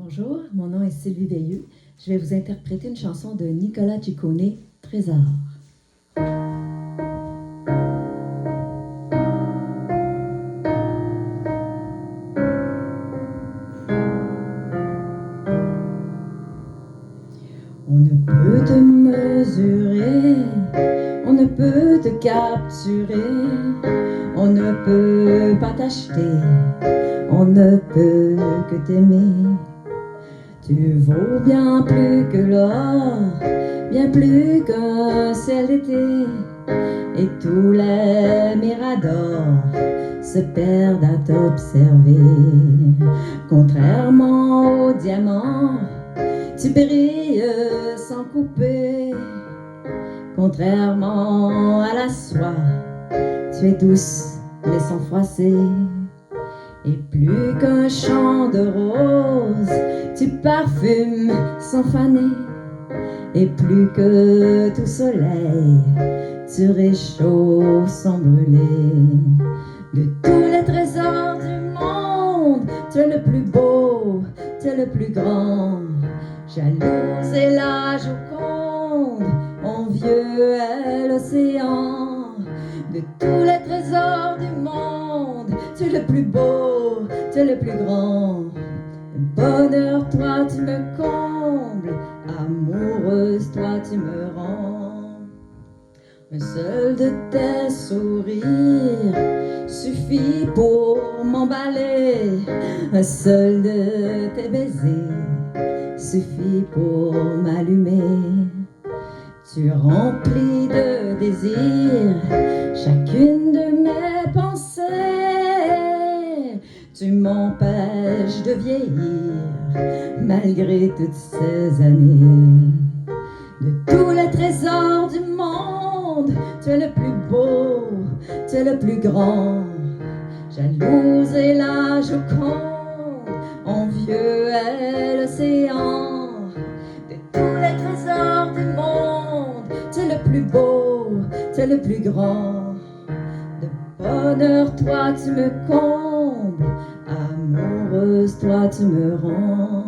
Bonjour, mon nom est Sylvie Veilleux. Je vais vous interpréter une chanson de Nicolas Ciccone, Trésor. On ne peut te mesurer, on ne peut te capturer, on ne peut pas t'acheter, on ne peut que t'aimer. Tu vaux bien plus que l'or, bien plus qu'un ciel d'été, et tous les miradors se perdent à t'observer. Contrairement au diamant, tu brilles sans couper. Contrairement à la soie, tu es douce mais sans froisser. Et plus qu'un champ de roses, tu parfumes sans faner. Et plus que tout soleil, tu réchauffes sans brûler. De tous les trésors du monde, tu es le plus beau, tu es le plus grand. Jalouse est la Joconde, envieux est l'océan. De tous les trésors du monde, tu es le plus beau, tu es le plus grand. Bonheur, toi tu me combles, amoureuse, toi tu me rends. Un seul de tes sourires suffit pour m'emballer. Un seul de tes baisers suffit pour m'allumer. Tu remplis de désir chacune de mes pensées. Tu m'empêches de vieillir malgré toutes ces années. De tous les trésors du monde, tu es le plus beau, tu es le plus grand. Jalouse est la Joconde, envieux est l'océan. De tous les trésors du monde, tu es le plus beau, tu es le plus grand. De bonheur, toi tu me combles, amoureuse, toi tu me rends.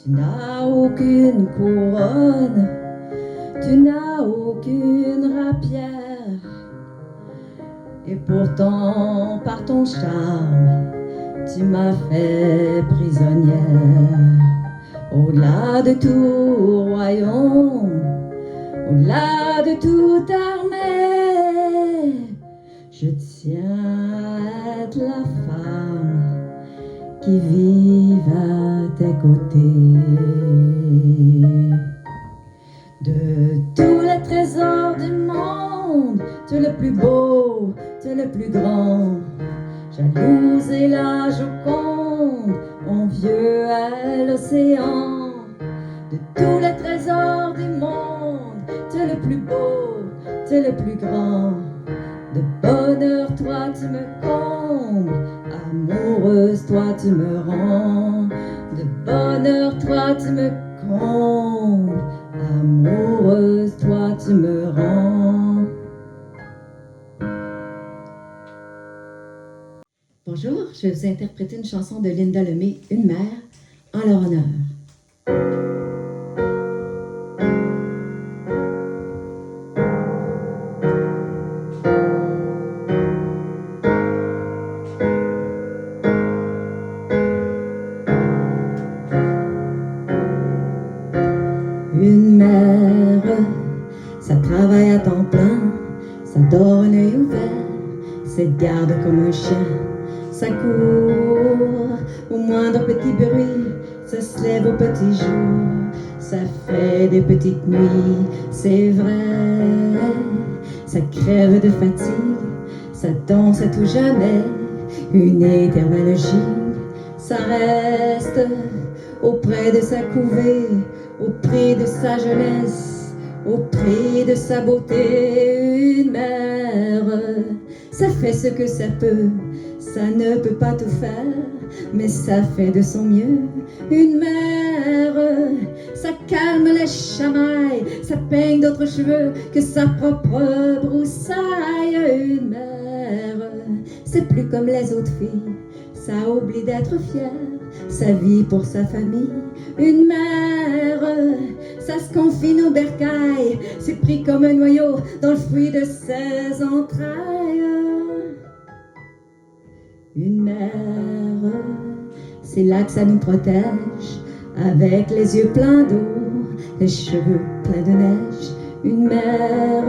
Tu n'as aucune couronne, tu n'as aucune rapière, et pourtant par ton charme, tu m'as fait prisonnière. Au-delà de tout royaume, au-delà de toute armée, je tiens à être la femme qui vive à tes côtés. De tous les trésors du monde, tu es le plus beau, tu es le plus grand. Jalouse est la Joconde, envieux est l'océan. De tous les trésors du monde, tu es le plus beau, tu es le plus grand. De bonheur, toi tu me combles, amoureuse, toi tu me rends. De bonheur, toi tu me combles, amoureuse, toi tu me rends. Bonjour, je vais vous interpréter une chanson de Linda Lemay, Une mère, en leur honneur. Une mère, ça travaille à temps plein, ça dort un œil ouvert, ça garde comme un chien, ça court au moindre petit bruit, ça se lève au petit jour, ça fait des petites nuits, c'est vrai, ça crève de fatigue, ça danse à tout jamais, une éternelle gigue, ça reste auprès de sa couvée, au prix de sa jeunesse, au prix de sa beauté. Une mère, ça fait ce que ça peut, ça ne peut pas tout faire, mais ça fait de son mieux. Une mère, ça calme les chamailles, ça peigne d'autres cheveux que sa propre broussaille. Une mère, c'est plus comme les autres filles, ça oublie d'être fier, sa vie pour sa famille. Une mère, ça se confine au bercail, c'est pris comme un noyau dans le fruit de ses entrailles. Une mère, c'est là que ça nous protège, avec les yeux pleins d'eau, les cheveux pleins de neige. Une mère,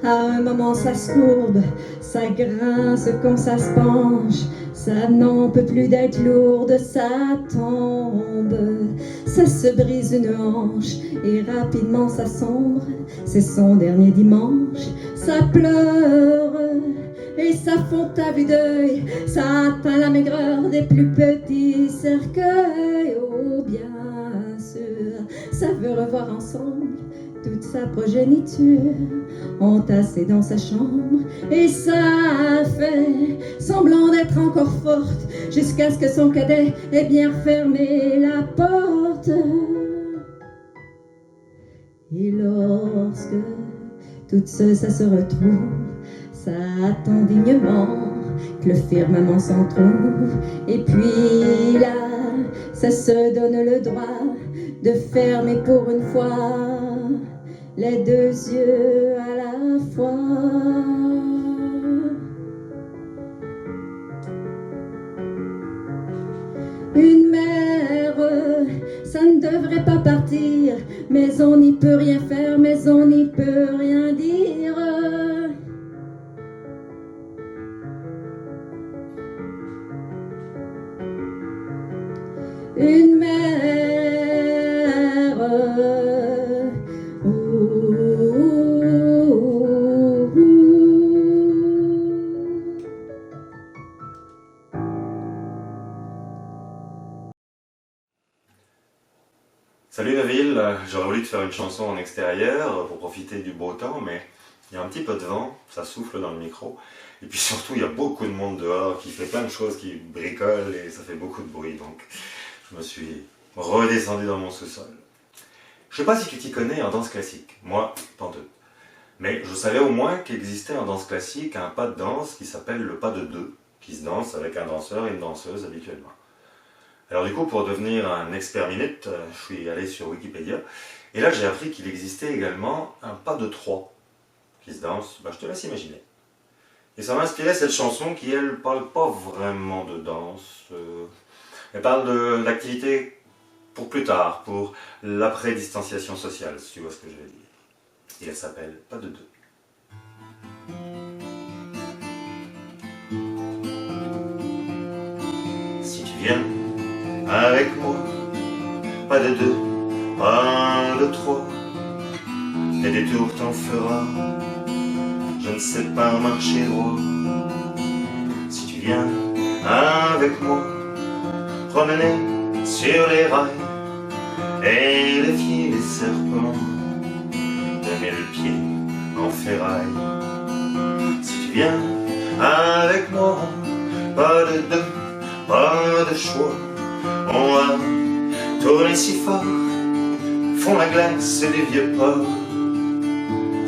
à un moment ça se courbe, ça grince comme ça se penche, ça n'en peut plus d'être lourde, ça tombe, ça se brise une hanche et rapidement ça sombre, c'est son dernier dimanche, ça pleure et ça fond à vue d'œil, ça atteint la maigreur des plus petits cercueils. Oh bien sûr, ça veut revoir ensemble toute sa progéniture entassée dans sa chambre, et ça fait semblant d'être encore forte jusqu'à ce que son cadet ait bien fermé la porte. Et lorsque tout ça se retrouve, ça attend dignement que le firmament s'en trouve, et puis là ça se donne le droit de fermer pour une fois les deux yeux à la fois. Une mère, ça ne devrait pas partir, mais on n'y peut rien faire, mais on n'y peut rien dire. Une mère, Salut la ville, j'aurais voulu te faire une chanson en extérieur pour profiter du beau temps, mais il y a un petit peu de vent, ça souffle dans le micro, et puis surtout il y a beaucoup de monde dehors qui fait plein de choses, qui bricole et ça fait beaucoup de bruit, donc je me suis redescendu dans mon sous-sol. Je sais pas si tu t'y connais en danse classique, moi, tant peu. Mais je savais au moins qu'existait en danse classique un pas de danse qui s'appelle le pas de deux, qui se danse avec un danseur et une danseuse habituellement. Alors du coup, pour devenir un expert minute, je suis allé sur Wikipédia, et là j'ai appris qu'il existait également un pas de trois, qui se danse, je te laisse imaginer. Et ça m'a inspiré cette chanson qui, elle, parle pas vraiment de danse, elle parle d'activité pour plus tard, pour l'après-distanciation sociale, si tu vois ce que je veux dire. Et elle s'appelle Pas de deux. Si tu viens avec moi, pas de deux, pas de trois, et des tours t'en feras, je ne sais pas marcher droit. Si tu viens avec moi, promener sur les rails, et défier les serpents de 1000 pieds en ferraille. Si tu viens avec moi, pas de deux, pas de choix, on va tourner si fort, font la glace des vieux ports.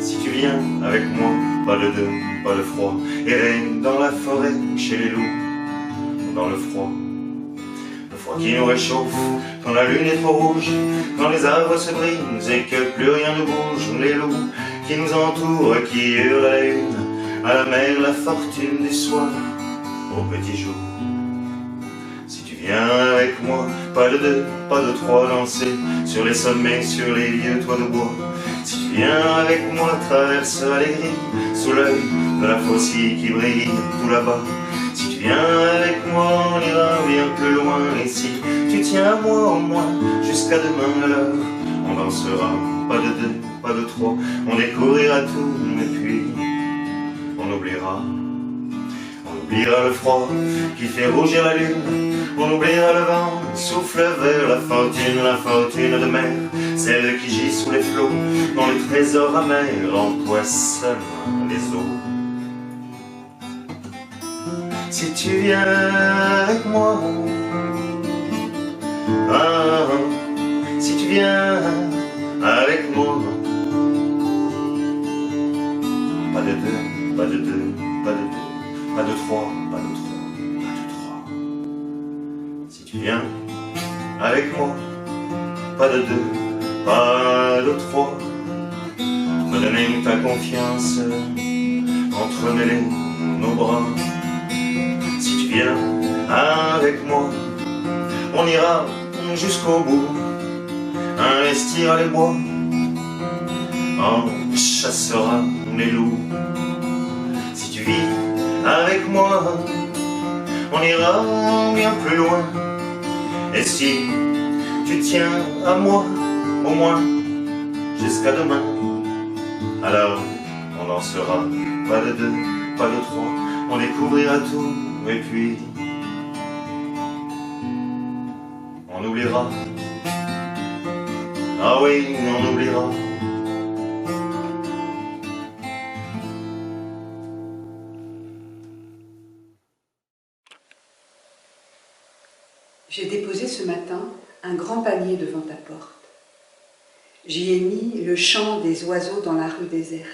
Si tu viens avec moi, pas de deux, pas de froid, errer dans la forêt, chez les loups, dans le froid. Le froid qui nous réchauffe, quand la lune est trop rouge, quand les arbres se brisent et que plus rien ne bouge. Les loups qui nous entourent, qui hurlent à la une, à la mer, la fortune du soir, au petit jour. Si tu viens avec moi, pas de deux, pas de trois, danser sur les sommets, sur les vieux toits de bois. Si tu viens avec moi, traverse les grilles, sous l'œil de la faucille qui brille tout là-bas. Si tu viens avec moi, on ira bien plus loin. Et si tu tiens à moi au moins, jusqu'à demain alors, on dansera, pas de deux, pas de trois, on découvrira tout, et puis on oubliera. On oubliera le froid qui fait rougir la lune, on oubliera le vent, souffle vers la fortune de mer, celle qui gît sous les flots, dans les trésors amers, empoisonne les eaux. Si tu viens avec moi, si tu viens avec moi, pas de deux, pas de deux, pas de deux, pas de trois, pas de trois, pas de trois. avec moi, pas de deux, pas de trois. Me donner ta confiance, entremêler nos bras. Si tu viens avec moi, on ira jusqu'au bout, investir les bois, on chassera les loups. Si tu vis avec moi, on ira bien plus loin. Et si tu tiens à moi, au moins jusqu'à demain, alors on n'en sera pas de deux, pas de trois, on découvrira tout et puis on oubliera. Ah oui, on oubliera. J'ai déposé ce matin un grand panier devant ta porte. J'y ai mis le chant des oiseaux dans la rue déserte,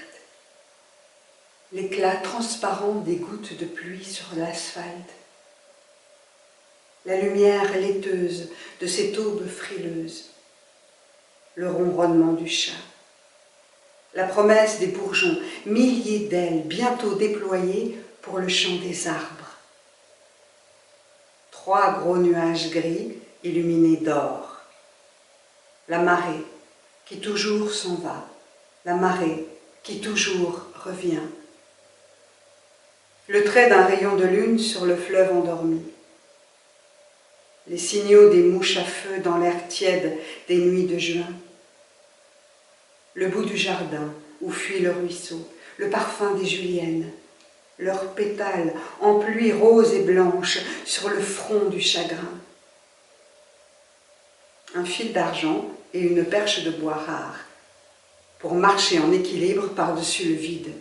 l'éclat transparent des gouttes de pluie sur l'asphalte, la lumière laiteuse de cette aube frileuse, le ronronnement du chat, la promesse des bourgeons, milliers d'ailes bientôt déployées pour le chant des arbres. 3 gros nuages gris illuminés d'or. La marée qui toujours s'en va, la marée qui toujours revient. Le trait d'un rayon de lune sur le fleuve endormi. Les signaux des mouches à feu dans l'air tiède des nuits de juin. Le bout du jardin où fuit le ruisseau, le parfum des juliennes, leurs pétales en pluie rose et blanche sur le front du chagrin. Un fil d'argent et une perche de bois rare pour marcher en équilibre par-dessus le vide.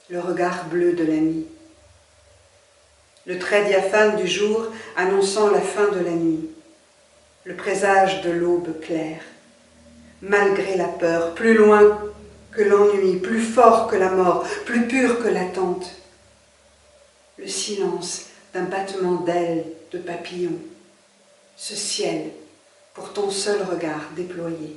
Le regard bleu de la nuit. Le trait diaphane du jour annonçant la fin de la nuit. Le présage de l'aube claire. Malgré la peur, plus loin que l'ennui, plus fort que la mort, plus pur que l'attente. Le silence d'un battement d'ailes de papillon. Ce ciel pour ton seul regard déployé.